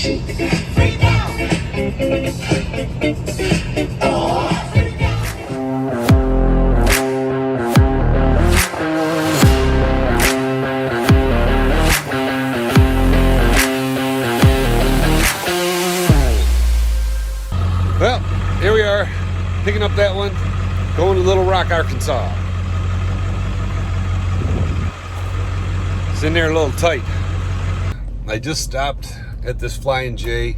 Well, here we are, picking up that one, going to Little Rock, Arkansas. It's in there a little tight. I just stopped at this Flying J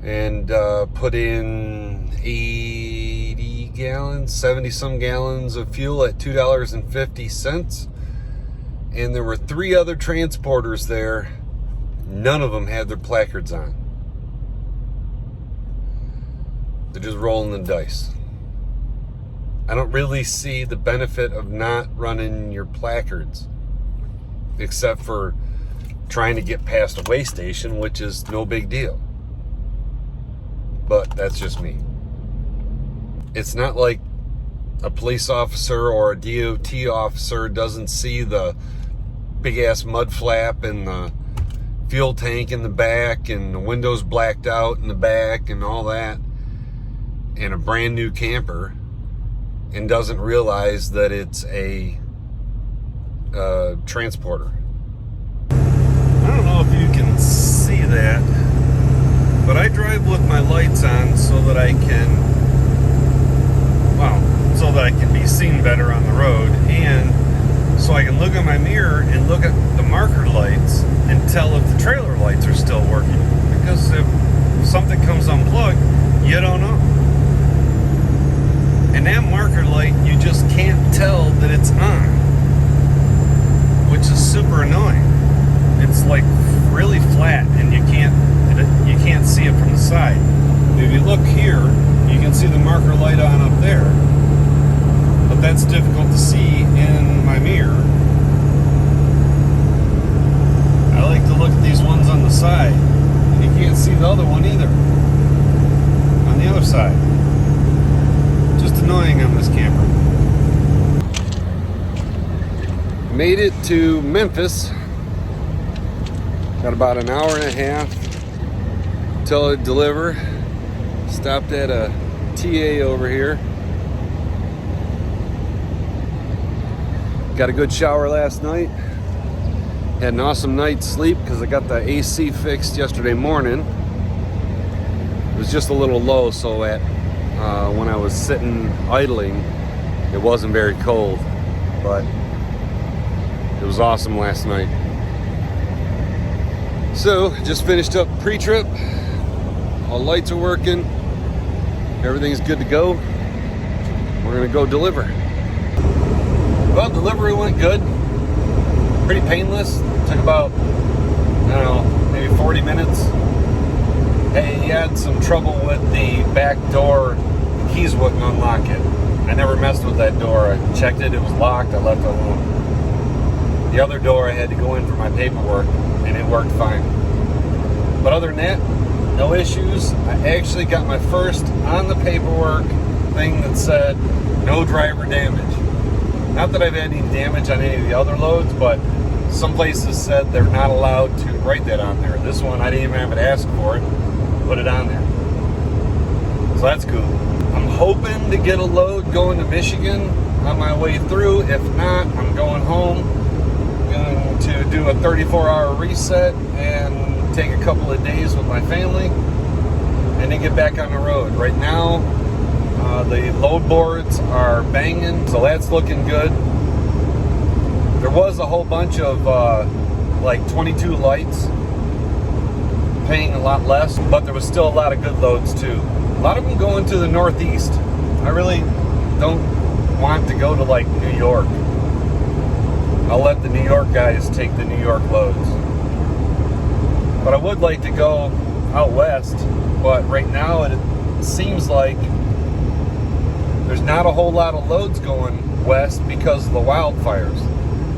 and put in 80 gallons, 70 some gallons of fuel at $2.50. And there were 3 other transporters there. None of them had their placards on. They're just rolling the dice. I don't really see the benefit of not running your placards, except for trying to get past a weigh station, which is no big deal. But that's just me. It's not like a police officer or a DOT officer doesn't see the big ass mud flap and the fuel tank in the back and the windows blacked out in the back and all that, in a brand new camper, and doesn't realize that it's a transporter. I don't know if you can see that, but I drive with my lights on so that I can, so that I can be seen better on the road, and so I can look in my mirror and look at the marker lights and tell if the trailer lights are still working. Because if something comes unplugged, you don't know. And that marker light, you just can't tell that it's on, which is super annoying. It's like really flat, and you can't see it from the side. If you look here, you can see the marker light on up there, but that's difficult to see in my mirror. I like to look at these ones on the side, and you can't see the other one either on the other side. Just annoying on this camera. Made it to Memphis. Got about an hour and a half till it deliver. Stopped at a TA over here. Got a good shower last night. Had an awesome night's sleep because I got the AC fixed yesterday morning. It was just a little low, so when I was sitting idling, it wasn't very cold, but it was awesome last night. So, just finished up pre-trip. All lights are working. Everything's good to go. We're gonna go deliver. Well, delivery went good. Pretty painless. Took about, I don't know, maybe 40 minutes. Hey, he had some trouble with the back door. The keys wouldn't unlock it. I never messed with that door. I checked it, it was locked, I left it alone. The other door I had to go in for my paperwork, and it worked fine. But other than that, no issues. I actually got my first on the paperwork thing that said no driver damage. Not that I've had any damage on any of the other loads, but some places said they're not allowed to write that on there. This one, I didn't even have to ask for it. Put it on there. So that's cool. I'm hoping to get a load going to Michigan on my way through. If not, I'm going home. I'm going to do a 34-hour reset and take a couple of days with my family and then get back on the road. Right now, the load boards are banging, so that's looking good. There was a whole bunch of like 22 lights, paying a lot less, but there was still a lot of good loads too. A lot of them going to the Northeast. I really don't want to go to like New York. I'll let the New York guys take the New York loads. But I would like to go out west, but right now it seems like there's not a whole lot of loads going west because of the wildfires.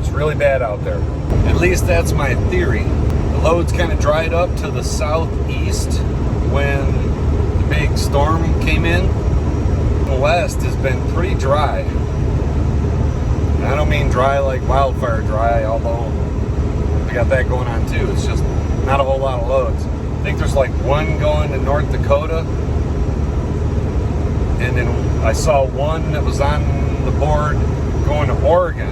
It's really bad out there. At least that's my theory. The loads kind of dried up to the southeast when the big storm came in. The west has been pretty dry. And I don't mean dry like wildfire dry, although we got that going on too. It's just not a whole lot of loads. think there's like one going to North Dakota. And then I saw one that was on the board going to Oregon.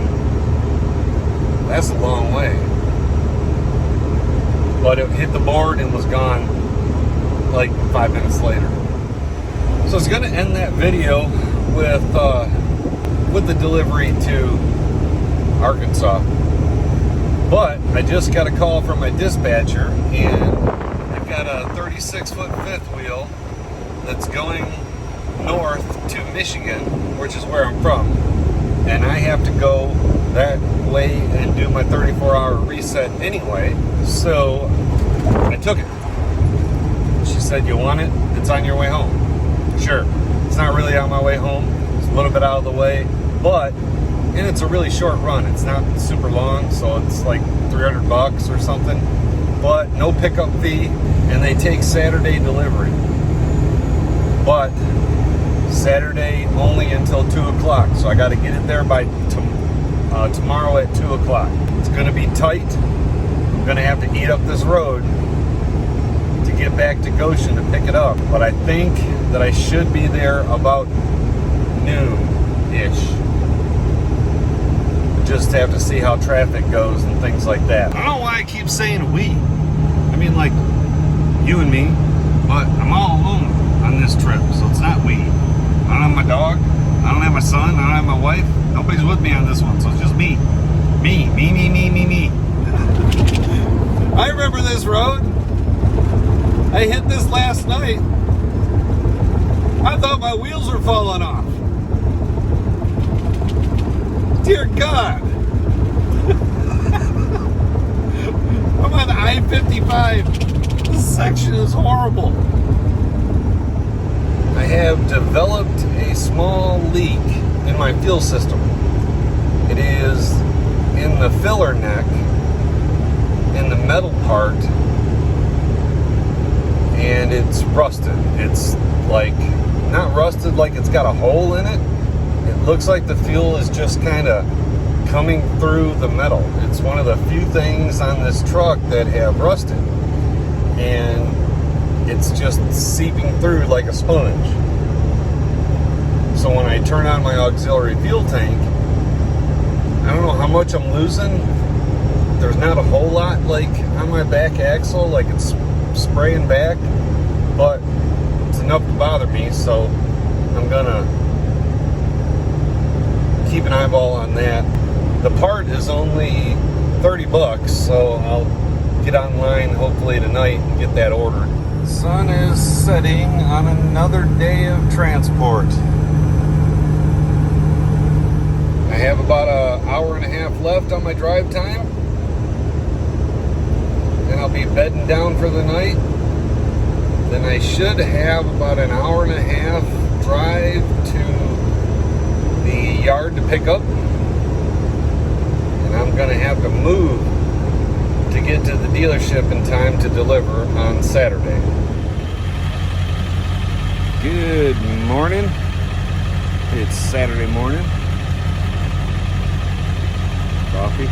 That's a long way. But it hit the board and was gone like 5 minutes later. So I was gonna end that video with the delivery to Arkansas. But I just got a call from my dispatcher, and I've got a 36-foot fifth wheel that's going north to Michigan, which is where I'm from. And I have to go that way and do my 34-hour reset anyway. So I took it. She said, "You want it? It's on your way home." Sure. It's not really on my way home. It's a little bit out of the way, but, and it's a really short run. It's not super long, so it's like $300 or something, but no pickup fee, and they take Saturday delivery. But Saturday only until 2 o'clock, so I got to get it there by tomorrow at 2 o'clock. It's going to be tight. I'm going to have to eat up this road to get back to Goshen to pick it up, but I think that I should be there about noon-ish. Just have to see how traffic goes and things like that. I don't know why I keep saying we. I mean, like, you and me, but I'm all alone on this trip, so it's not we. I don't have my dog, I don't have my son, I don't have my wife. Nobody's with me on this one, so it's just me. Me. I remember this road. I hit this last night. I thought my wheels were falling off. Dear God. I'm on I-55. This section is horrible. I have developed a small leak in my fuel system. It is in the filler neck, in the metal part, and it's rusted. It's like, not rusted like it's got a hole in it. It looks like the fuel is just kind of coming through the metal. It's one of the few things on this truck that have rusted, and it's just seeping through like a sponge. So when I turn on my auxiliary fuel tank, I don't know how much I'm losing. There's not a whole lot like on my back axle, like it's spraying back, but it's enough to bother me, so I'm gonna keep an eyeball on that. The part is only $30, so I'll get online hopefully tonight and get that ordered. Sun is setting on another day of transport. I have about an hour and a half left on my drive time, and I'll be bedding down for the night. Then I should have about an hour and a half drive to the yard to pick up, and I'm gonna have to move to get to the dealership in time to deliver on Saturday. Good morning. It's Saturday morning. Coffee.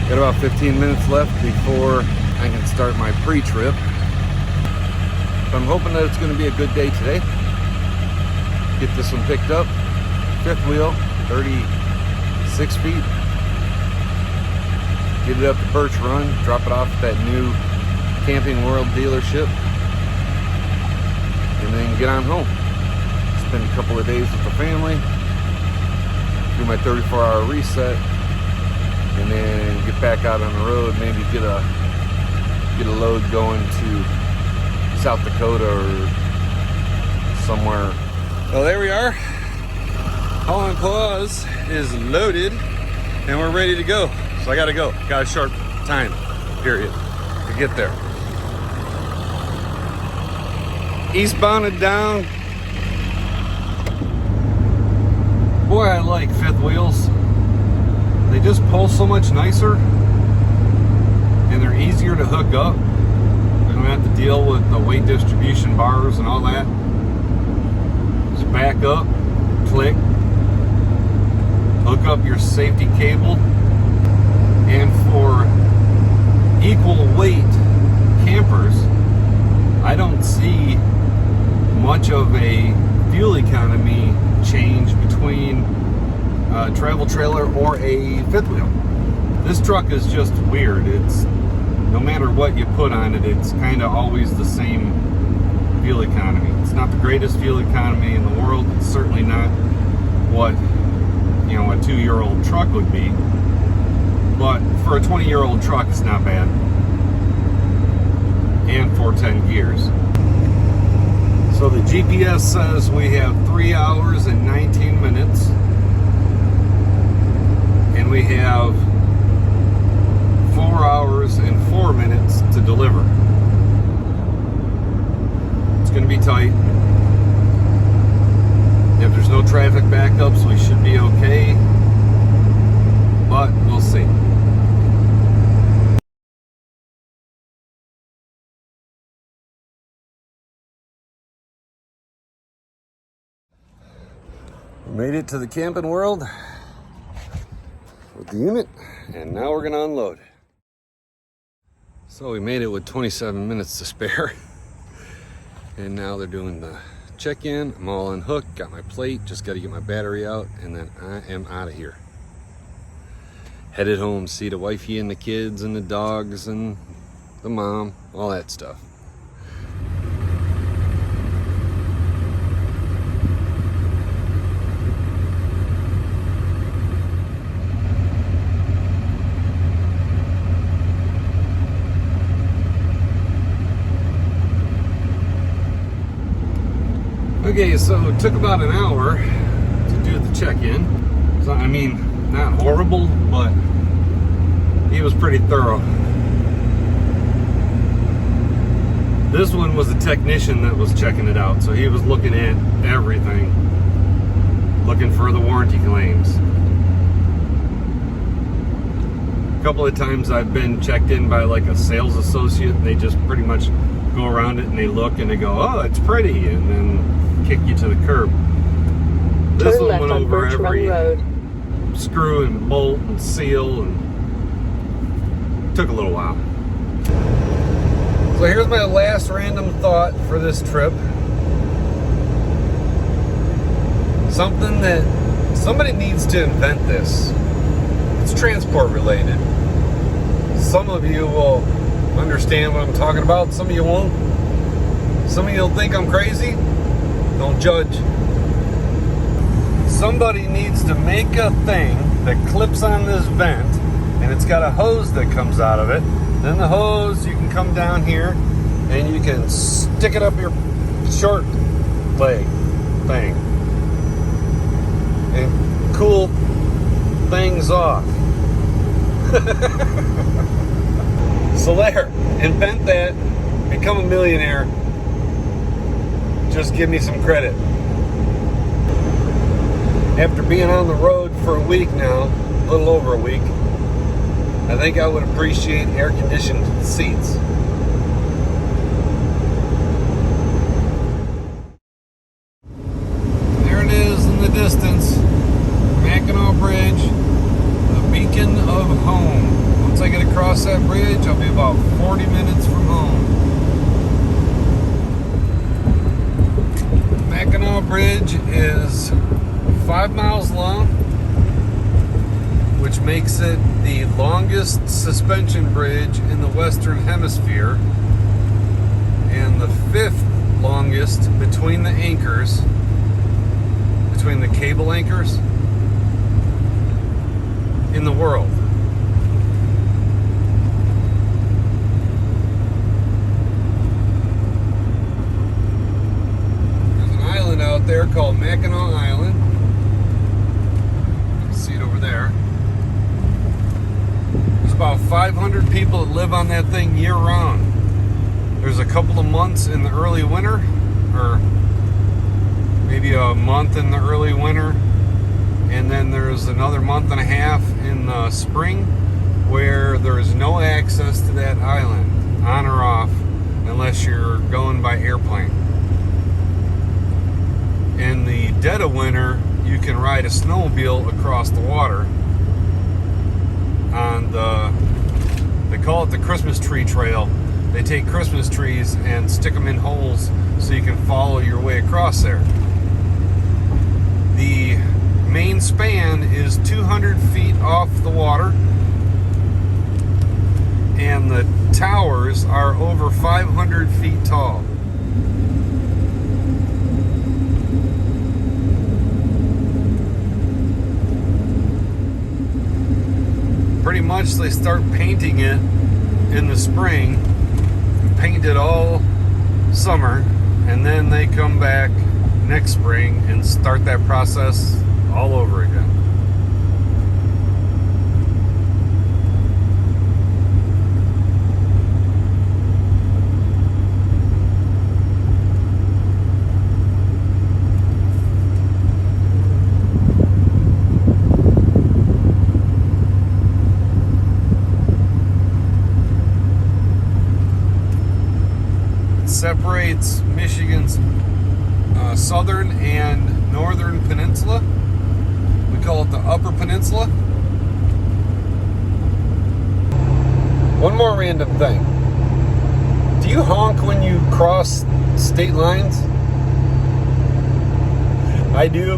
Got about 15 minutes left before I can start my pre-trip. So I'm hoping that it's going to be a good day today. Get this one picked up. Fifth wheel, 36 feet. Get it up to Birch Run, drop it off at that new Camping World dealership, and then get on home. Spend a couple of days with the family, do my 34-hour reset, and then get back out on the road, maybe get a load going to South Dakota or somewhere. Well, there we are. Holland Claus is loaded and we're ready to go. So I gotta go. Got a short time period to get there. Eastbound and down. Boy, I like fifth wheels. They just pull so much nicer and they're easier to hook up. I don't have to deal with the weight distribution bars and all that. Just back up, click, hook up your safety cable, And for equal weight campers, I don't see much of a fuel economy change between a travel trailer or a fifth wheel. This truck is just weird. It's, no matter what you put on it, it's kind of always the same fuel economy. It's not the greatest fuel economy in the world. It's certainly not what, you know, a 2-year-old truck would be. But for a 20-year-old truck, it's not bad. And for 10 gears. So the GPS says we have 3 hours and 19 minutes. And we have 4 hours and 4 minutes to deliver. It's going to be tight. If there's no traffic backups, we should be okay. But we'll see. We made it to the Camping World with the unit, and now we're going to unload. So we made it with 27 minutes to spare. And now they're doing the check-in. I'm all unhooked, got my plate, just got to get my battery out, and then I am out of here. Headed home, see the wifey and the kids and the dogs and the mom, all that stuff. Okay, so it took about an hour to do the check-in. So, I mean, not horrible, but he was pretty thorough. This one was the technician that was checking it out, so he was looking at everything, looking for the warranty claims. A couple of times I've been checked in by like a sales associate, and they just pretty much go around it and they look and they go, "Oh, it's pretty," and then kick you to the curb. This one went over every screw and bolt and seal, and took a little while. So here's my last random thought for this trip. Something that somebody needs to invent this. It's transport related. Some of you will understand what I'm talking about, some of you won't. Some of you will think I'm crazy. Don't judge. Somebody needs to make a thing that clips on this vent, and it's got a hose that comes out of it. Then the hose, you can come down here and you can stick it up your short leg thing and cool things off. So there, invent that, become a millionaire. Just give me some credit. After being on the road for a week now, a little over a week, I think I would appreciate air-conditioned seats. There it is in the distance, Mackinac Bridge, the beacon of home. Once I get across that bridge, I'll be about 40 minutes from home. Mackinac Bridge is 5 miles long, which makes it the longest suspension bridge in the Western Hemisphere and the 5th longest between the anchors, between the cable anchors in the world. Out there called Mackinac Island. You can see it over there. There's about 500 people that live on that thing year round. There's a couple of months in the early winter, or maybe a month in the early winter, and then there's another month and a half in the spring where there is no access to that island, on or off, unless you're going by airplane. In the dead of winter, you can ride a snowmobile across the water, on they call it the Christmas tree trail. They take Christmas trees and stick them in holes so you can follow your way across there. The main span is 200 feet off the water, and the towers are over 500 feet tall. Pretty much they start painting it in the spring, paint it all summer, and then they come back next spring and start that process all over again. Separates Michigan's southern and northern peninsula. We call it the Upper Peninsula. One more random thing. Do you honk when you cross state lines? I do.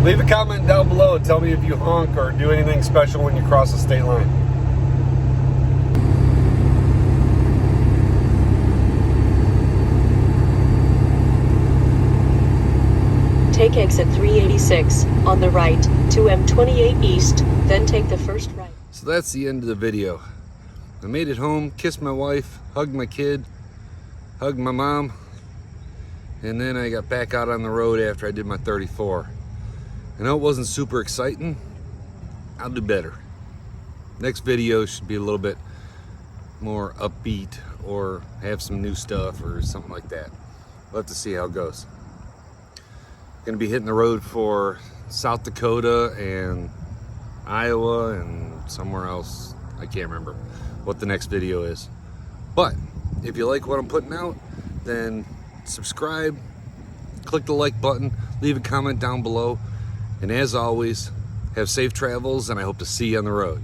Leave a comment down below and tell me if you honk or do anything special when you cross a state line. Take exit 386 on the right to M28 East, then take the first right. So that's the end of the video. I made it home, kissed my wife, hugged my kid, hugged my mom, and then I got back out on the road after I did my 34. I know it wasn't super exciting. I'll do better. Next video should be a little bit more upbeat or have some new stuff or something like that. We'll have to see how it goes. Gonna be hitting the road for South Dakota and Iowa and somewhere else. I can't remember what the next video is. But if you like what I'm putting out, then subscribe, click the like button, leave a comment down below. And as always, have safe travels, and I hope to see you on the road.